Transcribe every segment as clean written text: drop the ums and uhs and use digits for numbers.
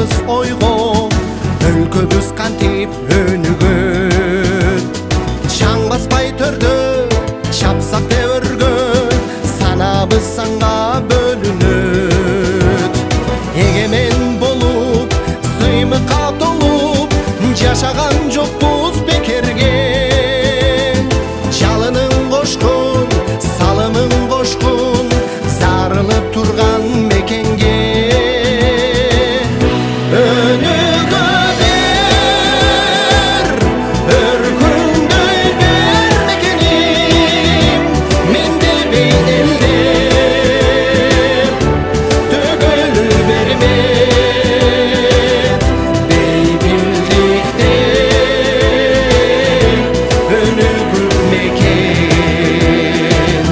чалабыз ойго, өлкөбүз кантип өнүгөт. Чаң баспай төрдө чапсак дебөргө, санабыз санга бөлүнөт. Эгемен болуп, сыймыкка толуп, жашаган жокпуз бекерге. Жалынын кошкун, салымын кошкун, зарылып турган мекенге. Өнүгөдөр, өркүндөй бер мекеним, мендебей элдеп, төгөлү бермек, бейбилдикте өнүгүп мекен,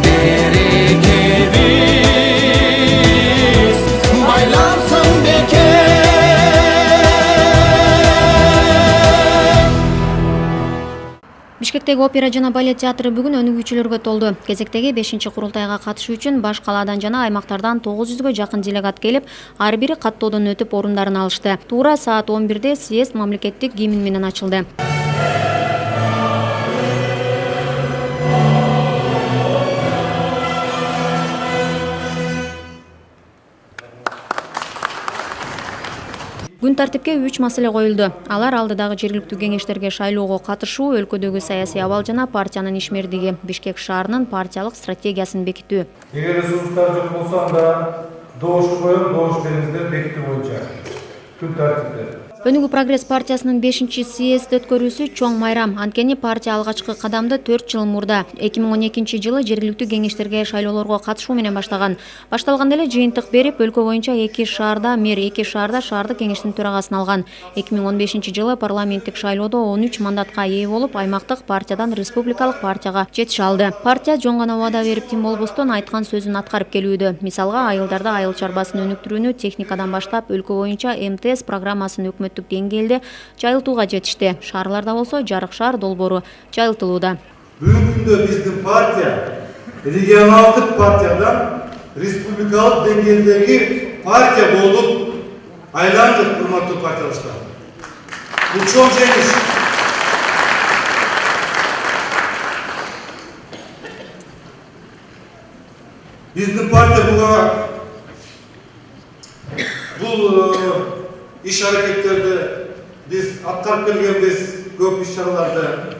берекебиз байлансын бекен. Бишкектеги опера жана балет театры бүгүн өнүгүүчүлөргө толду. Кезектеги 5 курултайга катышуу үчүн баш калаадан жана аймактардан 900гө жакын делегат келип, ар бири каттоодон өтүп орундарын алышты. Туура саат 11-де съезд мамлекеттик гимн менен ачылды. Күн тартипке 3 маселе коюлду. Алар алдыдагы жергиликтүү кеңештерге шайлоого катышуу, өлкөдөгү саясий абал жана партиянын ишмердиги, Бишкек шаарынын партиялык стратегиясын бекитүү. Эгер ресурстар жок болсо, анда добуш коюп, добуш бериңиздер бекитүү боюнча күн тартипте. Өнүгүү прогресс партиясынын 5-съезд өткөрүүсү чоң майрам. Анткени партия алгачкы кадамды 4 жыл мурда 2012-жылы жергиликтүү кеңештерге шайлоолорго катышуу менен баштаган. Башталганда эле жыйынтык берип, өлкө боюнча 2 шаарда мэр, 2 шаарда шаардык кеңештин төрагасын алган. 2015-жылы парламенттик шайлоодо 13 мандатка ээ болуп, аймактык партиядан республикалык партияга жетише алды. Партия жон гана убада берип тим болбостон айткан сөзүн аткарып келүүдө. Мисалга, айылдарда айыл чарбасын өнүктүрүүнү техникадан баштап, өлкө боюнча МТС программасын өкмөттүк деңгээлде жайылтууга жетишти. Шаарларда болсо жарык шаар долбоору жайылтылууда. Бүгүнкү күндө биздин партия регионалдык партиядан республикалык деңгээлдеги партия болуп айланды, урматтуу партиялаштар. Бул чоң жеңиш. Биздин партия бул иш аракеттерди биз аткарып келгенбиз, көп иш чараларды.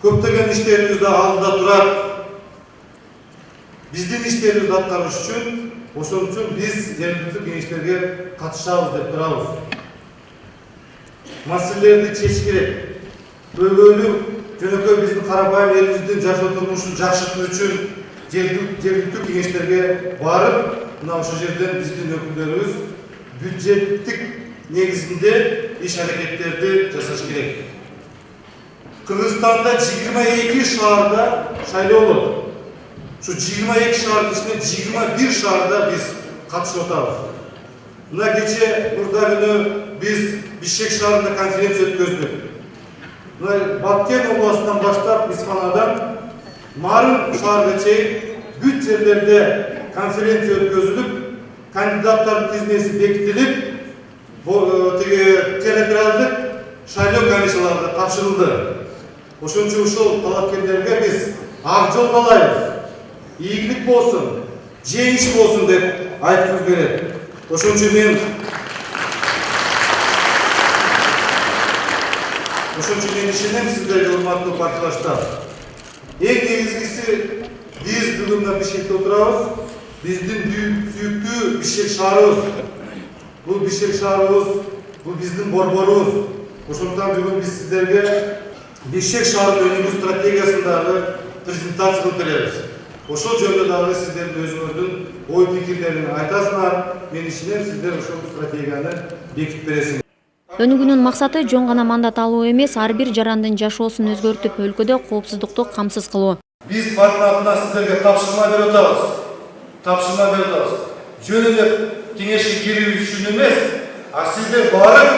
Көптөгөн иштерибиз да алдыда турат. Биздин иштерибизди аткарыш үчүн, ошон үчүн биз жергиликтүү кеңештерге катышабыз деп турабыз. Маселелерди чечиш керек. Көйгөйлүү жөнөкөй биздин карапайым элибиздин жашоо турмушун жакшыртуу үчүн жергиликтүү кеңештерге барып, мына ошол жерден биздин өкүлдөрүбүз бюджеттик негизинде иш аракеттерди жасаш керек. Кыргызстанда 22 шаарда шайлоо болот. Şu 22 şehrin içinde 21 şehirde biz katışıp otarız. Buna geçe burada günü biz Bişkek şehrinde konferansiya ötkөздүк. Buna Batken oblasından başlayıp İsfana'dan Marın şehrine çeyip büt yerlerde konferansiya ötközülüp kandidatlar tizmesi bekitilip territorialдык шайлоо комиссияларына тапшырылды. Ошон үчүн ушул талапкерлерге biz ак жол каалайбыз. İyilik bolsun, жеңиш болсун деп айткыбыз келет. Ошон үчүн мен ишенем сиздерге, урматтуу партиялаштар. Эң негизгиси биз бүгүн Бишкекте отурабыз. Биздин сүйүктүү Бишкек шаарыбыз. Бул Бишкек шаарыбыз, бул биздин борборубуз. Ошондуктан бүгүн биз сиздерге Бишкек шаарынын өнүгүү стратегиясындагы презентация кылып беребиз. Ошол жөнүндө дагы сиздердин өзүңөрдүн ой пикирлерин айтасыңар. Мен ишенем сиздер ошол стратегияны бекитип бересиңер. Өнүгүүнүн максаты жон гана мандат алуу эмес, ар бир жарандын жашоосун өзгөртүп, өлкөдө коопсуздукту камсыз кылуу. Биз партия атынан сиздерге тапшырма берип атабыз. Жөн эле кеңешке кирүү үчүн эмес, а сиздер барып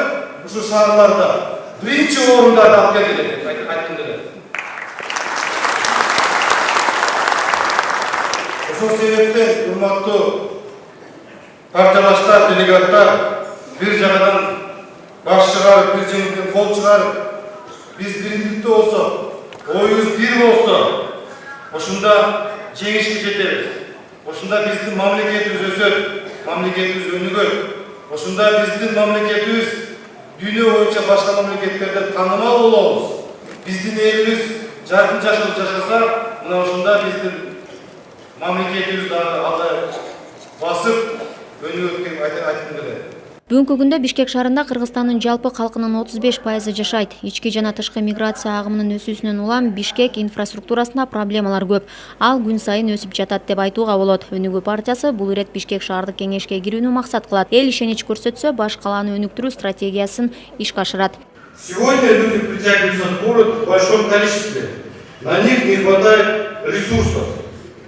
ушу шаарларда биринчи орундарды алып келгиле деп айткым келет. Ошол себептен урматтуу партиялаштар, делегаттар, bir жағадан бас шығарып, bir жеңілден қол шығарып, biz birlikte olsak, oyumuz bir olsa, oşunda жеңишке жетeriz. Oşunda біздің мамлекетimiz өсер, мамлекетimiz өнігер. Oşunda біздің мамлекетimiz dünya boyunca başka memleketlerde tanımal oluruz. Біздің elimiz жарқын жашаса, мына oşunda біздің мамлекетimiz алда басып, өнігер деп айтқым келеді. Бүгүнкү күндө Бишкек шаарында Кыргызстандын жалпы калкынын 35% жашайт. Ички жана тышкы миграция агымынын өсүүсүнөн улам Бишкек инфраструктурасында проблемалар көп. Ал күн сайын өсүп жатат деп айтууга болот. Өнүгүү партиясы бул ирет Бишкек шаардык кеңешке кирүүнү максат кылат. Эл ишенич көрсөтсө, баш калааны өнүктүрүү стратегиясын ишке ашырат. Сегодня люди притягиваются в город в большом количестве. На них не хватает ресурсов.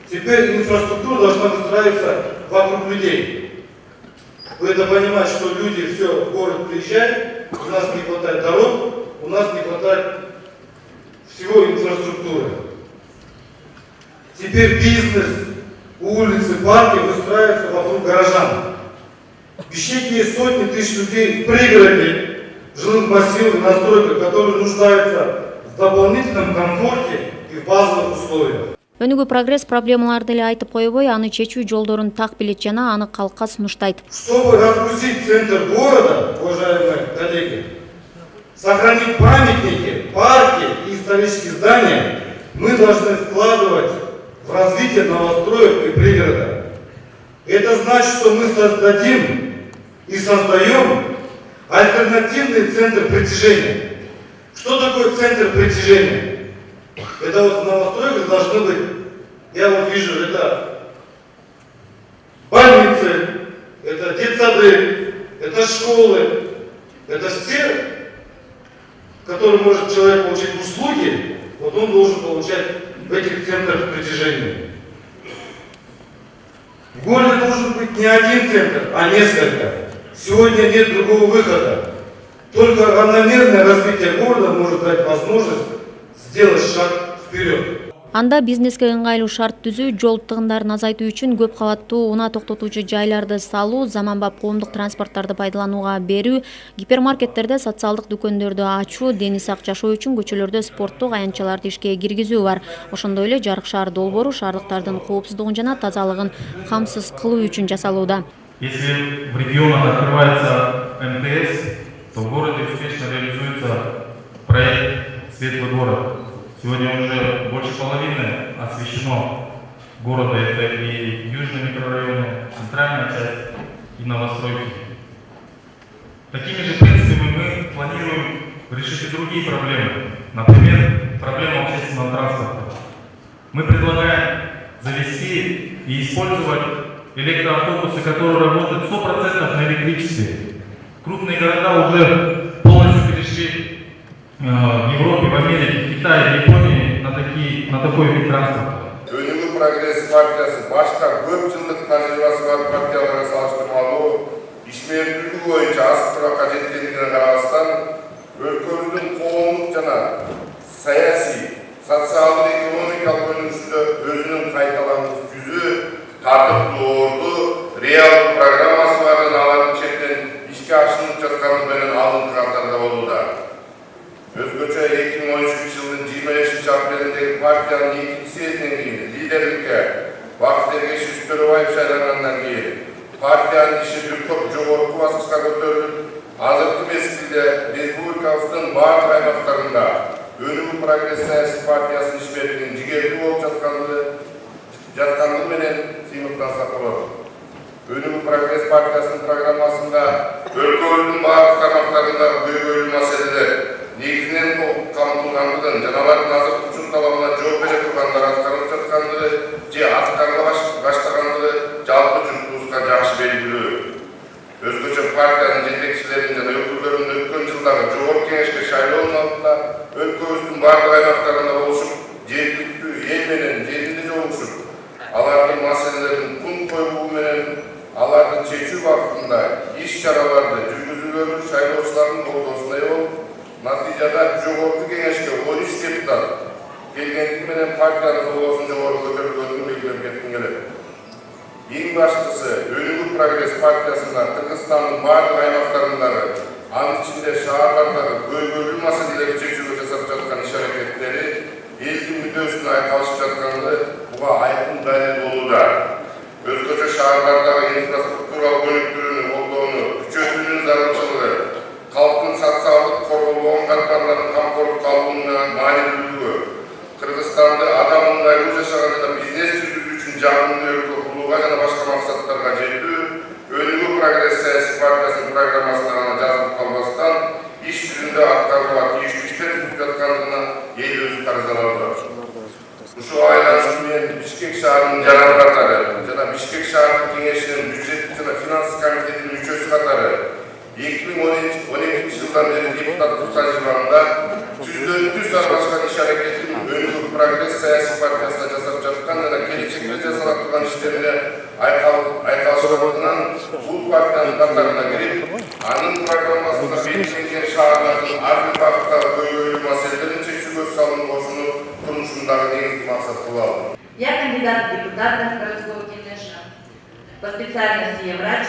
Теперь инфраструктура должна выстраиваться вокруг людей. Вы это понимаете, что люди все в город приезжают, у нас не хватает дорог, у нас не хватает всего инфраструктуры. Теперь бизнес, улицы, парки выстраиваются вокруг горожан. В Бишкеке есть сотни тысяч людей в пригороде, в жилых массивах, на стройках, которые нуждаются в дополнительном комфорте и в базовых условиях. Өнүгүү прогресс проблемаларды эле айтып койбой, аны чечүү жолдорун так билет жана аны калкка сунуштайт. Чтобы разгрузить центр города, уважаемые коллеги, сохранить памятники, парки и исторические здания, мы должны вкладывать в развитие новостроек и пригорода. Это значит, что мы создадим и создаем альтернативный центр притяжения. Что такое центр притяжения? Это вот в новостройках должны быть, я вот вижу, это больницы, это детсады, это школы, это все, которые может человек получить услуги, вот он должен получать в этих центрах притяжения. В городе должен быть не один центр, а несколько. Сегодня нет другого выхода. Только равномерное развитие города может дать возможность сделать шаг вперед. Анда бизнеске ыңгайлуу шарт түзүү, жол тыгындарын азайтуу үчүн көп кабаттуу унаа токтотуучу жайларды салуу, заманбап коомдук транспорттарды пайдаланууга берүү, гипермаркеттерде социалдык дүкөндөрдү ачуу, дени сак жашоо үчүн көчөлөрдө спорттук аянтчаларды ишке киргизүү бар. Ошондой эле жарык шаар долбоору шаардыктардын коопсуздугун жана тазалыгын камсыз кылуу үчүн жасалууда. Если в регионах открывается МТС, то в городе успешно реализуется проект «Светлый город». Сегодня уже больше половины освещено города. Это и южные микрорайоны, центральная часть и новостройки. Такими же принципами мы планируем решить и другие проблемы. Например, проблему общественного транспорта. Мы предлагаем завести и использовать электроавтобусы, которые работают 100% на электричестве. Крупные города уже полностью перешли в Европе, в Америке, в Китае, в Японии на такой вид транспорта. Өнүгүү прогресс партиясы башка көп жылдык тажрыйбасы бар партияларга салыштырмалуу ишмердүүлүгү боюнча азык-туракка жеткендигине карабастан, өлкөбүздүн коомдук жана саясий, социалдык, экономикалык өнүгүшүндө өзүнүн кайталангыс жүзү, тартыптуу орду, реалдуу программасы бар алардын чектен ишке ашырылып жатканы менен алдыңкы катарда болууда. Өзгөчө 2013 жылдын 25 апрелиндеги партиянын 2-чи съездинен кийин лидерликке Бакыт Эргешевич Төрөбаев шайлангандан кийин партиянын иши бир топ жогорку баскычка көтөрүлүп, азыркы мезгилде республикабыздын бардык аймактарында Өнүгүү прогресс саясий партиясынын ишмердигин жигердүү болуп жаткандыгы менен сыймыктансак болот. Өнүгүү прогресс партиясынын программасында өлкөбүздүн бардык тармактарында көйгөйлүү маселелер негизинен камтылгандыгын жана алардын азыркы учур талабына жооп бере тургандар аткарылып жаткандыгы же аткарыла баштагандыгы жалпы журтубузга жакшы белгилүү. Өзгөчө партиянын жетекчилерин жана өкүлдөрүн өткөн жылдары жогорку кеңешке шайлоонун алдында өлкөбүздүн бардык аймактарында болушуп, жергиликтүү эл менен жеринде жолугушуп, алардын маселелерин күн коюу менен алардын чечүү бакытында иш-чараларды жүргүзүүлөрү шайлоочулардын колдоосуна ээ болуп, натыйжада жогорку кеңешке 13 депутат келгендиги менен партиянын колдоосун жогору көтөрүлгөнүн белгилеп кетким келет. Ең баштысы Өнүгүү прогресс партиясына Кыргызстандын бардык аймактарындагы, анын ичинде шаарлардагы көйгөйлүү маселелерди чечүүгө жасап жаткан иш-аракеттери элдин мүддөсүнө айкалышып жатканы буга айкын далил болууда. Өзгөчө шаарлардагы инфраструктуралык өнүктүүнү колдоону күчөтүүнүн зарылчылыгы, калктын социалдык корголгон катмарларын камкорлукка алууна маанилүүлүгү, Кыргызстанды адам ыңгайлуу жашаган жана бизнес жүргүзүү үчүн жагымдуу өлкө кылууга жана башка максаттарга жетүү Өнүгүү прогресс саясий партиясынын программасына гана жазылып калбастан иш жүзүндө аткарууга тийиштүү иштер жүрүп жаткандыгына эл өзү таразаланды. Ушул айланыш менен Бишкек шаарынын жаран катары жана Бишкек шаардык кеңешинин бюджеттик жана финанс комитетинин мүчөсү катары 2012 жылдан бери депутаттык тажрыйбамда жүздөн аралашкан иш-аракеттин Өнүгүү прогресс саясий партиясына жасап жаткан жана келечекте жасалып турган иштерине айкалышкандыгынан бул партиянын катарына кирип, анын программасында белгиленген шаарлардын ар бир багыттагы көйгөйлүү маселелерин чечүүгө салым кошууну турмушундагы негизги максат кылып алды. Я кандидат в депутаты городского Кенеша. По специальности я врач,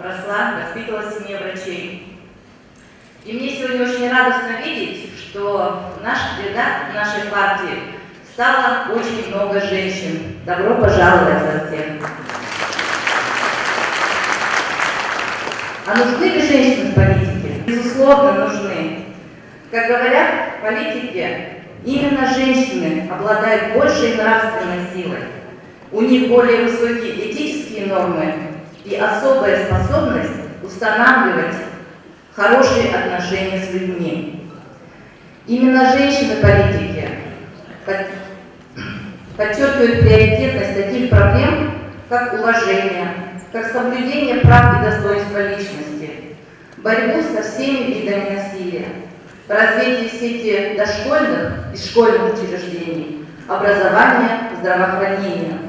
росла, воспитывала в семье врачей. И мне сегодня очень радостно видеть, что в наших рядах, в нашей партии стало очень много женщин. Добро пожаловать за всех. А нужны ли женщины в политике? Безусловно, нужны. Как говорят политики, именно женщины обладают большей нравственной силой. У них более высокие этические нормы и особая способность устанавливать хорошие отношения с людьми. Именно женщины-политики подчеркивают приоритетность таких проблем, как уважение, как соблюдение прав и достоинства личности, борьбу со всеми видами насилия, развитие сети дошкольных и школьных учреждений, образование, здравоохранение.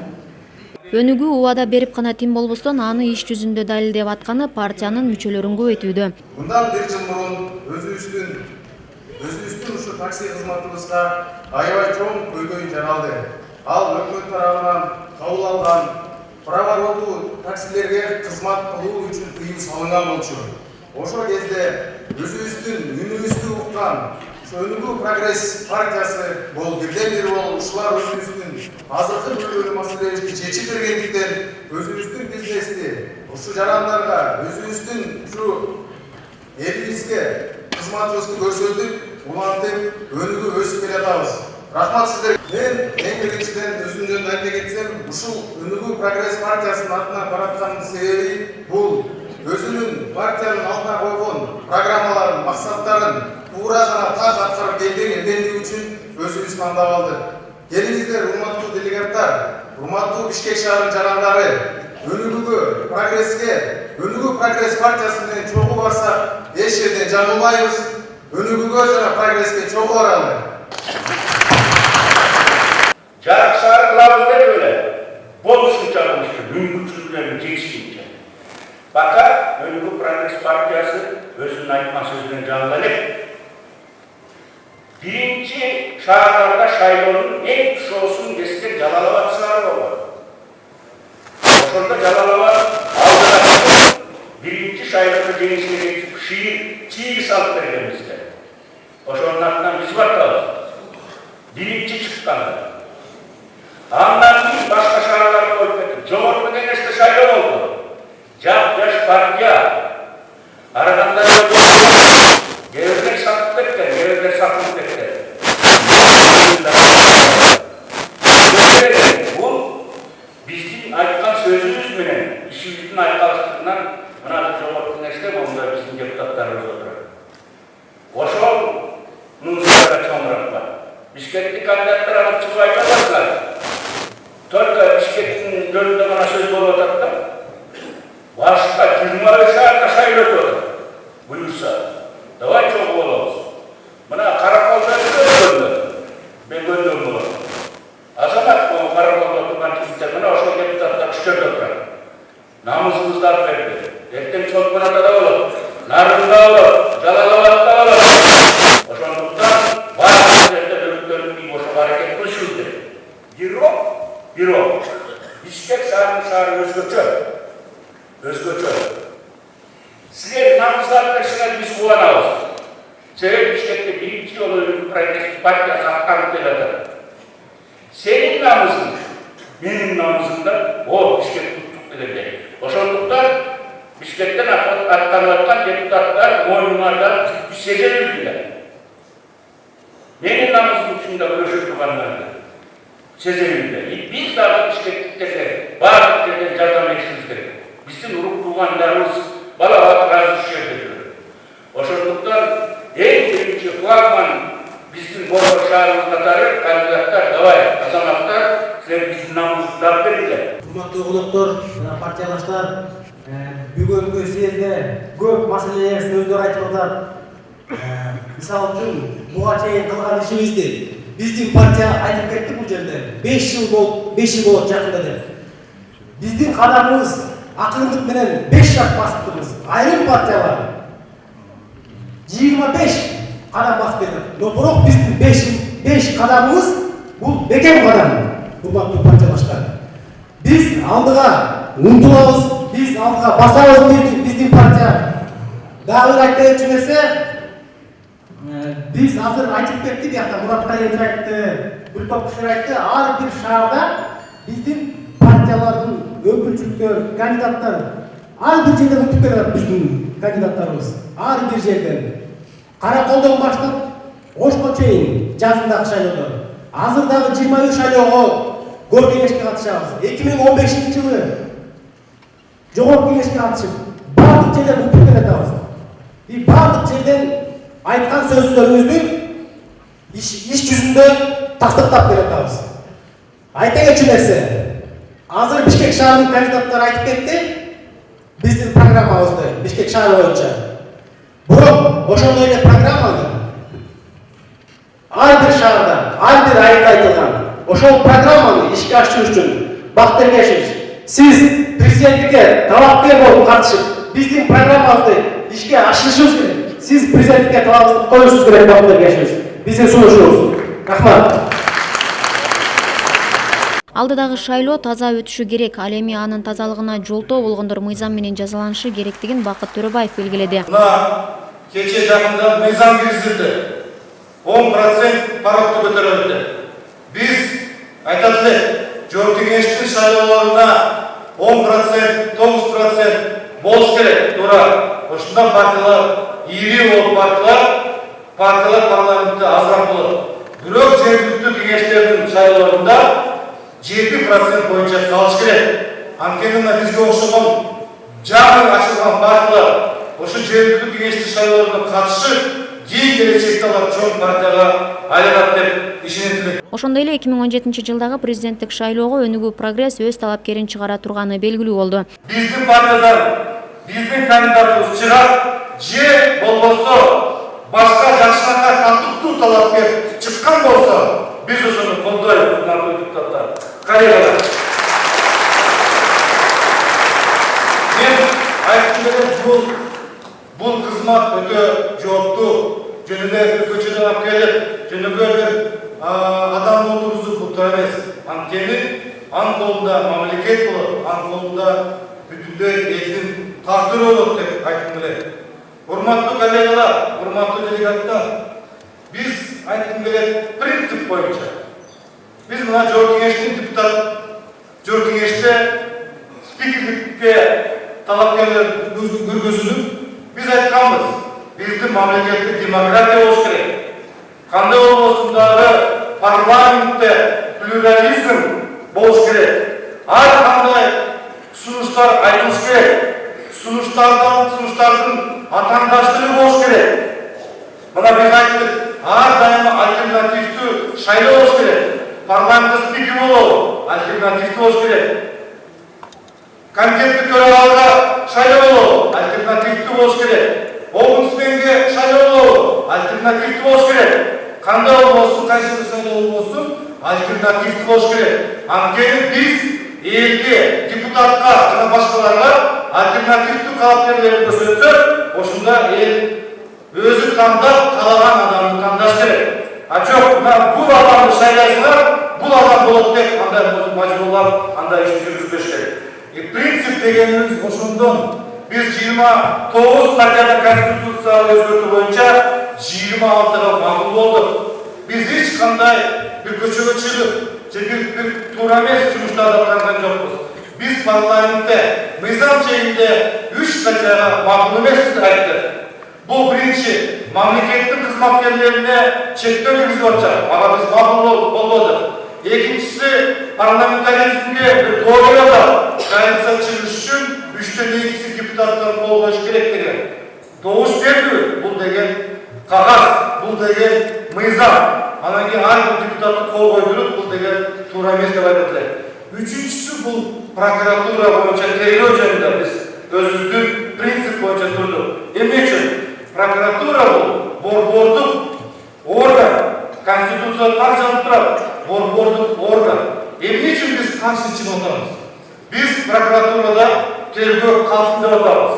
Өнүгүү убада берип гана тим болбостон аны иш жүзүндө далилдеп атканы партиянын мүчөлөрүн көбөйтүүдө. Мындан 1 жыл мурун өзүбүздүн ушу такси кызматыбызга аябай чоң көйгөй жаралды. Ал өкмөт тарабынан кабыл алган праворолдуу таксилерге кызмат кылуу үчүн тыюу салынган болчу. Ошол кезде өзүбүздүн үнүбүздү уккан Өнүгүү прогресс партиясы бол бирден бир болуп ушулар өзүбүздүн азыркы көйгөйлүү маселелерибизди чечип бергендиктен өзүбүздүн бизнести ушу жарандарга өзүбүздүн ушу элибизге кызматыбызды көрсөтүп, улантып, өнүгүп өсүп келе жатабыз. Рахмат сиздерге. Мен эң биринчиден өзүм жөнүндө айта кетсем, ушул Өнүгүү прогресс партиясынын атынан баратканымдын себеби бул өзүнүн партиянын алдына койгон программаларын, максаттарын туура жана так аткарып келгендиги үчүн өзүбүз тандап алдык. Келиңиздер, урматтуу делегаттар, урматтуу Бишкек шаарынын жарандары, Өнүгүүгө, прогресске, Өнүгүү прогресс партиясы менен чогуу барсак, эч жерден жаңылбайбыз. Өнүгүүгө жана прогресске чогуу баралы. Жарык шаар кылабыз деп эле болушунча мүмкүнчүлүктөрүн жетишинче. Пока Өнүгүү прогресс партиясы өзүнүн айткан сөзүнөн жаңыла элек. Биринчи шаарларда шайлоонун эң шоосун кескен Жалал-Абад шаары болгон. Ошондо Жалал-Абад алдыга биринчи шайлоодо жеңишке жетип чийги салып берген бизге. Ошонун артынан биз бартабыз. Биринчи чыкканда. Андан кийин башка шаарларга коюп кетип, жогорку кеңеште шайлоо болду. Жаш партия араганда Георгий сатып кеткен, Георгий сатып кеткен. Бул биздин айткан сөзүбүз менен ишибиздин айкалыштыгынан мына жогорку кеңеште монда биздин депутаттарыбыз отурат. Ошонун да чоң рахмат. Бишкектик кандидаттар алып чыгып айта аласыздар. Только Бишкектин жөнүндө гана сөз болуп атат да. Башка 23 шаарда шайлоо өтөт. Буюрса, давай чогуу болобуз. Мына Караколдо бөгөндөн болот. Азамат Караколдо турган кимдер мына ошол депутаттар күчтөрдө турат. Намысыбызды алып берди. Эртең Чолпонатада болот, Нарында болот, Жалал-Абадда болот. Ошондуктан баардык жерде өлкөлүк ошого аракет кылышыбыз керек. Бирок Бишкек шаары өзгөчө. Силер намысларыңар биз кубанабыз. Себеби Бишкекте биринчи жолу прогрессивдик партия сактанып келатат. Сенин намысың, менин намысым да Бишкек туттук дегенде. Ошондуктан Бишкектен аттанып аткан депутаттар моюңарда сезе билдилер. Менин намысым үчүн да күрөшүп тургандар сезе билдилер. Биз дагы бишкектиктерге баардык жерден жардам беришибиз керек. Биздин урук туугандарыбыз балага разы жерде жүрөт. Ошондуктан эң биринчи флагман биздин Борбор шаарыбыз катары кандидаттар, давай, азаматтар, силер биздин намысыбызды алып бериңер. Урматтуу коноктор, партиялаштар, бүгүнкү съезде көп маселелер сөздөр айтылып атат. Мисалы үчүн, буга чейин кылган ишибизди биздин партия айтып кетти бул жерде. 5 жыл болот жакында деп. Биздин кадамыбыз акырындык менен 5 жак басыптырбыз. Айрым партиялар 25 кадам басып кетет. Но бирок биздин 5 кадамыбыз бул бекем кадам. Урматтуу партиялаштар. Биз алдыга умтулабыз, биз алдыга басабыз биздин партия. Дагы бир айта кетчү нерсе, биз азыр айтып кетти, биякта Мурат Калиев айтты, бир топ кишилер айтты, ар бир шаарда биздин партиялардын өкүлчүлүктөр, кандидаттар ар бир жерден өтүп келет биздин кандидаттарыбыз. Ар бир жерден. Караколдон баштап Ошко чейин жазындагы шайлоодо. Азыр дагы 23 шайлоого Гор кеңешке катышабыз. 2015 жылы Жогорку кеңешке катышып, бардык жерден өтүп келатабыз. И бардык жерден айткан сөздөрүбүздү иш жүзүндө тастыктап келатабыз. Айта кетчү нерсе, азыр Бишкек шаарынын кандидаттары айтып кетти биздин программабызды Бишкек шаары боюнча. Бирок ошондой эле программаны ар бир шаарда, ар бир айылда айтылган. Ошол программаны ишке ашыруу үчүн Бактыргешевич, сиз президенттикке талапкер болуп катышып, биздин программабызды ишке ашырышыбыз керек. Сиз президенттикке талабыңызды коюшуңуз керек, Бактыргешевич. Биздин сунушубуз. Рахмат. Алдыдагы шайлоо таза өтүшү керек. Ал эми анын тазалыгына жолтоо болгондор мыйзам менен жазаланышы керектигин Бакыт Төрөбаев белгиледи. Мына кече жакында мыйзам киргизилди. 10% парокту көтөрүлдү. Биз айтат элек, жогорку кеңештин шайлоолоруна 10%, 9% болуш керек. Туура. Ошондо партиялар ири болуп партиялар парламентте азыраак болот. Бирок жергиликтүү кеңештердин шайлоолорунда 7% боюнча калыш керек. Анткени бизге окшогон жаңы ачылган партиялар ошо жергиликтүү кеңештин шайлоолоруна катышып, кийин келечекте алар чоң партияга айланат деп ишенет. Ошондой эле 2017 жылдагы президенттик шайлоого Өнүгүү Прогресс өз талапкерин чыгара турганы белгилүү болду. Биздин партиядан биздин кандидатыбыз чыгат, же болбосо башка жакшыраак татыктуу талапкер чыккан болсо, биз ошону колдойбуз, урматтуу депутаттар. Коллегалар, мен айткым келет, бул кызмат өтө жооптуу. Жөнүндө көчөдөн алып келип, жөнүндө бир адам отургузуп бутар эмес. Анткени анын колунда мамлекет болот, анын колунда бүтүндөй элдин тагдыры болот деп айткым келет. Урматтуу коллегалар, урматтуу делегаттар, биз айткым келет принцип боюнча. Биз мына жогорку кеңештин депутат, жогорку кеңеште спикерликке талапкерлер көргөзүлүп, биз айтканбыз, биздин мамлекетте демократия болуш керек. Кандай болбосун дагы парламентте плюрализм болуш керек. Ар кандай сунуштар айтылыш керек. Сунуштардын атаандаштыгы болуш керек. Мына биз айттык, ар дайыма альтернативдүү шайлоо болуш керек. Парламентте спикер болобу, альтернативдүү болуш керек. Комитетке төрагалыга шайлоо болобу, альтернативдүү болуш керек. Омбудсменге шайлоо болобу, альтернативдүү болуш керек. Кандай болбосун, кайсы шайлоо болбосун, альтернативдүү болуш керек. Анткени биз элге, депутатка жана башкаларга альтернативдүү талапкерлерди көрсөтсөк, ошондо эл өзү тандап, каалаган адамды тандаш керек. А жок, мына бул адамды шайлайсыңар, бул адам болот деп андай мажбурлап андай ишти жүргүзбөш керек. Принцип дегенimiz ошондон биз 29 статьяда конституцияга өзгөртүү боюнча 26-га макул болдук. Биз эч кандай бир көчөгө чыгып же бир туура эмес жумуштарды аткарган жокпуз. Биз парламентте мыйзам чегинде 3 статьяга макул эмеспиз айттык. Бул биринчи мамлекеттин кызматкерлерине чектөө киргизип атышат. Ага биз макул болбодук. Экинчиси парламентаризмге бир доорой бар. Коалиция чыгыш үчүн 3/2 депутаттар кол коюш керек деген. Добуш берүү бул деген кагаз, бул деген мыйзам. Анан кийин ар бир депутаттын кол койдуруп бул деген туура эмес деп айтып элек. Үчүнчүсү бул прокуратура боюнча тергөө жөнүндө биз өзүбүздүн принцип боюнча турдук. Эмне үчүн? Прокуратура бул борбордук орган. Конституцияда так жазылып турат. Борбордук орган. Эмне үчүн биз каршы чыгып атабыз? Биз прокуратурада тергөө калсын деп атабыз.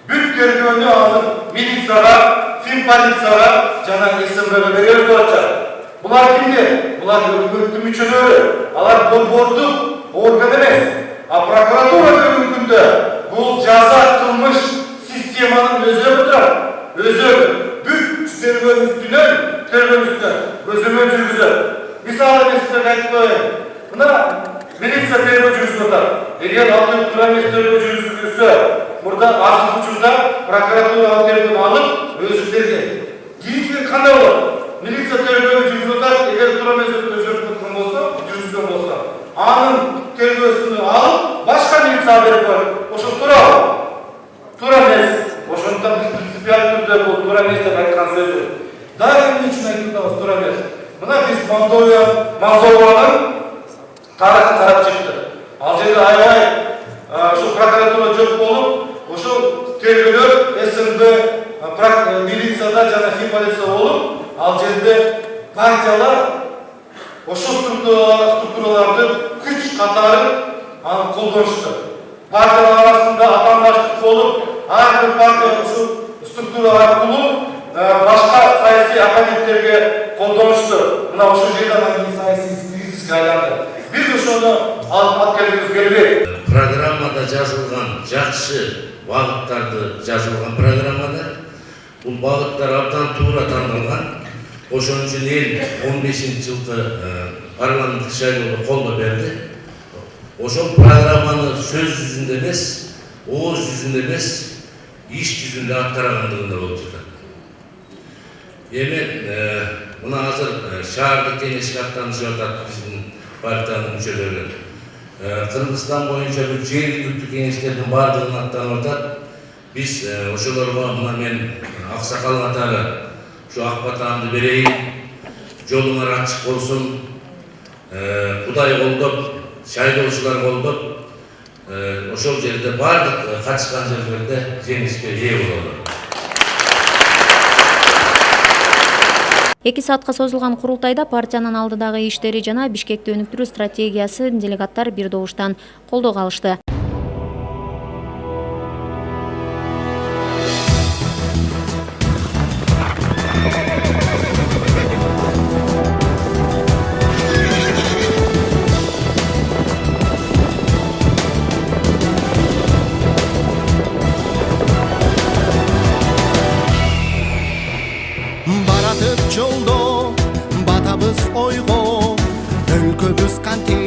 Бүт тергөөнү азыр милицияга, финполицияга жана СМБге беребиз деп атышат. Булар кимдер? Булар өкмөттүн мүчөлөрү. Алар борбордук орган эмес. А прокуратура бүгүнкү күндө бул жаза кылмыш системанын өзөгү турат. Өзөгү бүт тергөөнүн өзөмөн жүргүзөт. Мисалы мен сизге айтып коеюн. Мына милиция тергөө жүргүзүп атат. Эгер ал туура эмес тергөө жүргүзүлсө, мурда азыркы учурда прокуратура ал тергөөнү алып өзү терген. Кийинки кандай болот? Милиция тергөө жүргүзүп атат, эгер туура эмес өзгөртүп болсо, жүргүзгөн болсо, анын тергөөсүн алып башка милицияга берип коет. Ошол туурабы? Туура эмес. Ошондон биз принципиалдуу түрдө бул туура эмес деп айткан сөзү. Дагы эмне үчүн айтып атабыз туура эмес? Мына биз Мордованын тарыхын карап чыктык. Ал жерде аябай ошо прокуратура жок болуп, ошо тергөөлөр СМБ милицияда жана финполиция болуп, ал жерде партиялар ошо структураларды күч катары аны колдонушту. Партиялар арасында атаандаштык болуп, ар бир партия ушул структура аркылуу башка саясий оппоненттерге колдонушту. Мына ошол жерден саясий кризиске айланды. Биз ошону алып келгибиз келбейт. Программада жазылган жакшы багыттарды жазылган программада бул багыттар абдан туура тандалган. Ошон үчүн эл 15-жылкы парламенттик шайлоодо колдоо берди. Ошол программаны сөз жүзүндө эмес, ооз жүзүндө эмес, иш жүзүндө аткаргандыгында болуп жатат. Эми мына азыр шаардык кеңешке аттанышып атат биздин партиянын мүчөлөрү. Кыргызстан боюнча бул жергиликтүү кеңештердин баардыгын аттанып атат. Биз ошолорго мына мен аксакал катары ушу ак батамды берейин, жолуңар ачык болсун, Кудай колдоп, шайлоочулар колдоп, ошол жерде баардык катышкан жерлерде жеңишке ээ бололу. 2 саатка созулган курултайда партиянын алдыдагы иштери жана Бишкекти өнүктүрүү стратегиясы делегаттар бир добуштан колдоого алышты. Баратып жолдо батабыз ойго, өлкөбүз кантип